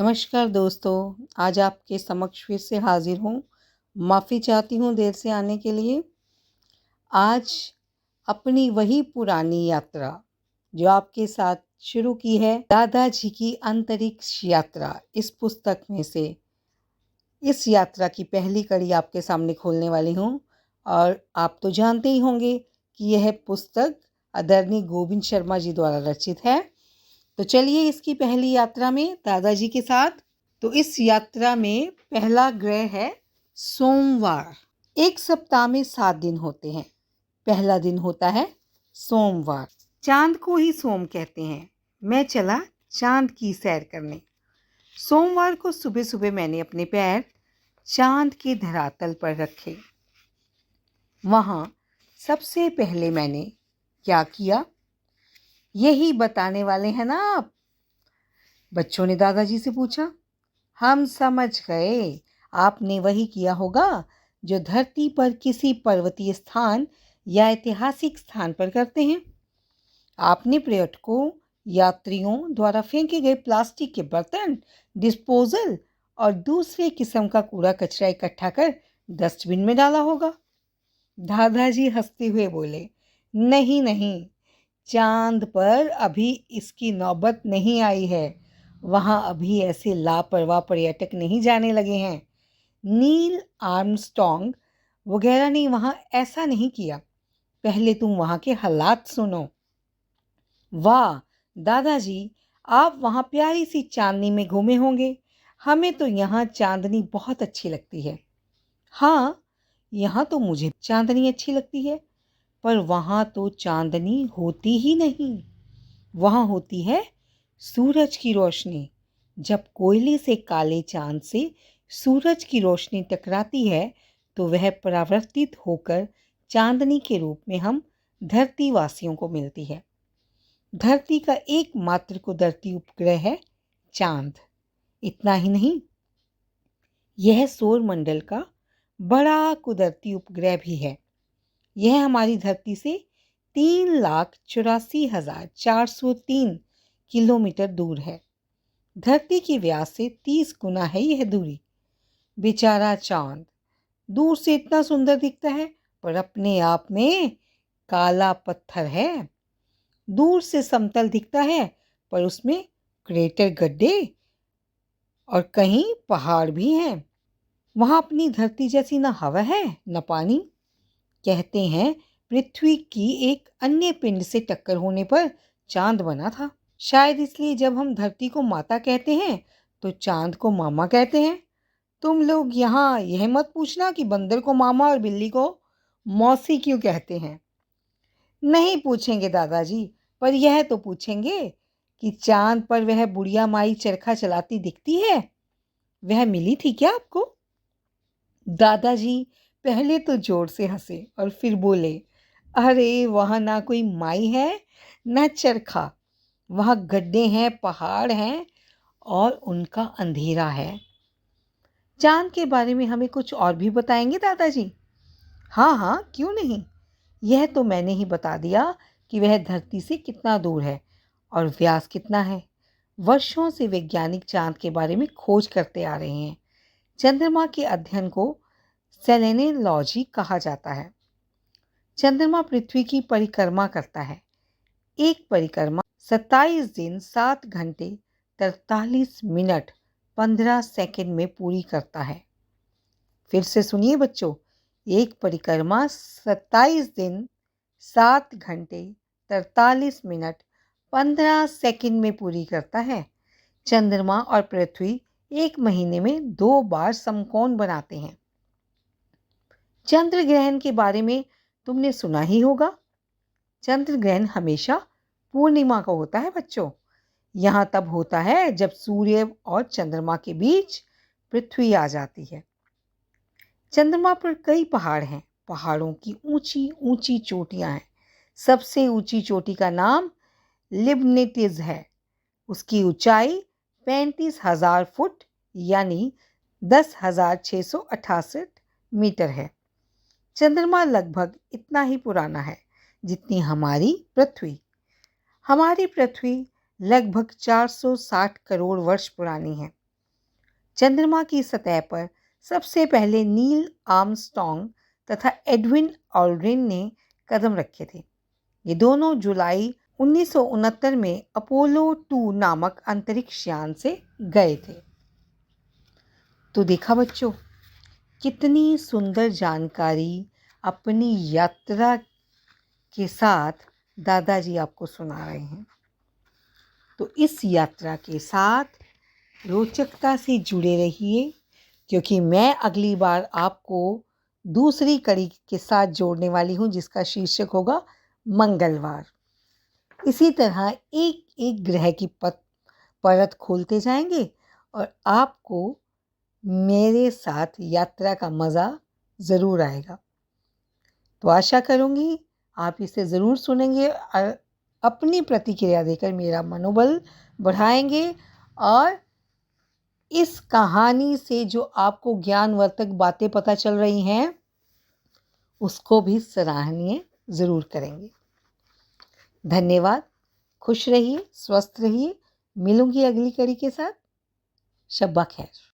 नमस्कार दोस्तों, आज आपके समक्ष फिर से हाजिर हूँ। माफ़ी चाहती हूँ देर से आने के लिए। आज अपनी वही पुरानी यात्रा जो आपके साथ शुरू की है, दादाजी की अंतरिक्ष यात्रा, इस पुस्तक में से इस यात्रा की पहली कड़ी आपके सामने खोलने वाली हूँ। और आप तो जानते ही होंगे कि यह पुस्तक आदरणीय गोविंद शर्मा जी द्वारा रचित है। तो चलिए इसकी पहली यात्रा में दादाजी के साथ। तो इस यात्रा में पहला ग्रह है सोमवार। एक सप्ताह में 7 दिन होते हैं। पहला दिन होता है सोमवार। चांद को ही सोम कहते हैं। मैं चला चांद की सैर करने। सोमवार को सुबह सुबह मैंने अपने पैर चांद के धरातल पर रखे। वहां सबसे पहले मैंने क्या किया, यही बताने वाले हैं ना आप? बच्चों ने दादाजी से पूछा। हम समझ गए, आपने वही किया होगा जो धरती पर किसी पर्वतीय स्थान या ऐतिहासिक स्थान पर करते हैं। आपने पर्यटकों, यात्रियों द्वारा फेंके गए प्लास्टिक के बर्तन, डिस्पोजल और दूसरे किस्म का कूड़ा कचरा इकट्ठा कर डस्टबिन में डाला होगा। दादाजी हंसते हुए बोले, नहीं नहीं, चांद पर अभी इसकी नौबत नहीं आई है। वहाँ अभी ऐसे लापरवाह पर्यटक नहीं जाने लगे हैं। नील आर्मस्ट्रॉन्ग वगैरह ने वहाँ ऐसा नहीं किया। पहले तुम वहाँ के हालात सुनो। वाह दादाजी, आप वहाँ प्यारी सी चांदनी में घूमे होंगे। हमें तो यहाँ चांदनी बहुत अच्छी लगती है। हाँ, यहाँ तो मुझे चांदनी अच्छी लगती है, पर वहाँ तो चांदनी होती ही नहीं। वहाँ होती है सूरज की रोशनी। जब कोयले से काले चांद से सूरज की रोशनी टकराती है तो वह परावर्तित होकर चांदनी के रूप में हम धरती वासियों को मिलती है। धरती का एकमात्र कुदरती उपग्रह है चांद। इतना ही नहीं, यह सौर मंडल का बड़ा कुदरती उपग्रह भी है। यह हमारी धरती से 3,84,403 किलोमीटर दूर है। धरती के व्यास से 30 गुना है यह दूरी। बेचारा चांद दूर से इतना सुंदर दिखता है, पर अपने आप में काला पत्थर है। दूर से समतल दिखता है, पर उसमें क्रेटर, गड्ढे और कहीं पहाड़ भी हैं। वहाँ अपनी धरती जैसी न हवा है न पानी। कहते हैं पृथ्वी की एक अन्य पिंड से टक्कर होने पर चांद बना था। शायद इसलिए जब हम धरती को माता कहते हैं तो चांद को मामा कहते हैं। तुम लोग यहाँ यह मत पूछना कि बंदर को मामा और बिल्ली को मौसी क्यों कहते हैं। नहीं पूछेंगे दादाजी, पर यह तो पूछेंगे कि चांद पर वह बुढ़िया माई चरखा चलाती दिखती है, वह मिली थी क्या आपको? दादाजी पहले तो जोर से हंसे और फिर बोले, अरे वहाँ ना कोई माई है ना चरखा। वहाँ गड्ढे हैं, पहाड़ हैं और उनका अंधेरा है। चांद के बारे में हमें कुछ और भी बताएंगे दादाजी? हाँ हाँ, क्यों नहीं। यह तो मैंने ही बता दिया कि वह धरती से कितना दूर है और व्यास कितना है। वर्षों से वैज्ञानिक चांद के बारे में खोज करते आ रहे हैं। चंद्रमा के अध्ययन को सेलेनोलॉजी कहा जाता है। चंद्रमा पृथ्वी की परिक्रमा करता है। एक परिक्रमा 27 दिन 7 घंटे 43 मिनट 15 सेकंड में पूरी करता है। फिर से सुनिए बच्चों, एक परिक्रमा 27 दिन 7 घंटे 43 मिनट 15 सेकंड में पूरी करता है। चंद्रमा और पृथ्वी एक महीने में 2 बार समकोण बनाते हैं। चंद्र ग्रहण के बारे में तुमने सुना ही होगा। चंद्र ग्रहण हमेशा पूर्णिमा को होता है बच्चों। यहाँ तब होता है जब सूर्य और चंद्रमा के बीच पृथ्वी आ जाती है। चंद्रमा पर कई पहाड़ हैं। पहाड़ों की ऊंची ऊंची चोटियां हैं। सबसे ऊंची चोटी का नाम लिबनिटिज है। उसकी ऊंचाई 35,000 फुट यानी 10,668 मीटर है। चंद्रमा लगभग इतना ही पुराना है जितनी हमारी पृथ्वी। हमारी पृथ्वी लगभग 460 करोड़ वर्ष पुरानी है। चंद्रमा की सतह पर सबसे पहले नील आर्मस्ट्रॉन्ग तथा एडविन ऑल्ड्रिन ने कदम रखे थे। ये दोनों जुलाई 1969 में अपोलो 2 नामक अंतरिक्ष यान से गए थे। तो देखा बच्चों, कितनी सुंदर जानकारी अपनी यात्रा के साथ दादाजी आपको सुना रहे हैं। तो इस यात्रा के साथ रोचकता से जुड़े रहिए, क्योंकि मैं अगली बार आपको दूसरी कड़ी के साथ जोड़ने वाली हूँ, जिसका शीर्षक होगा मंगलवार। इसी तरह एक एक ग्रह की परत खोलते जाएंगे और आपको मेरे साथ यात्रा का मज़ा ज़रूर आएगा। तो आशा करूँगी आप इसे ज़रूर सुनेंगे और अपनी प्रतिक्रिया देकर मेरा मनोबल बढ़ाएंगे, और इस कहानी से जो आपको ज्ञानवर्धक बातें पता चल रही हैं उसको भी सराहनीय ज़रूर करेंगे। धन्यवाद। खुश रहिए, स्वस्थ रहिए। मिलूंगी अगली कड़ी के साथ। शब्बा खैर।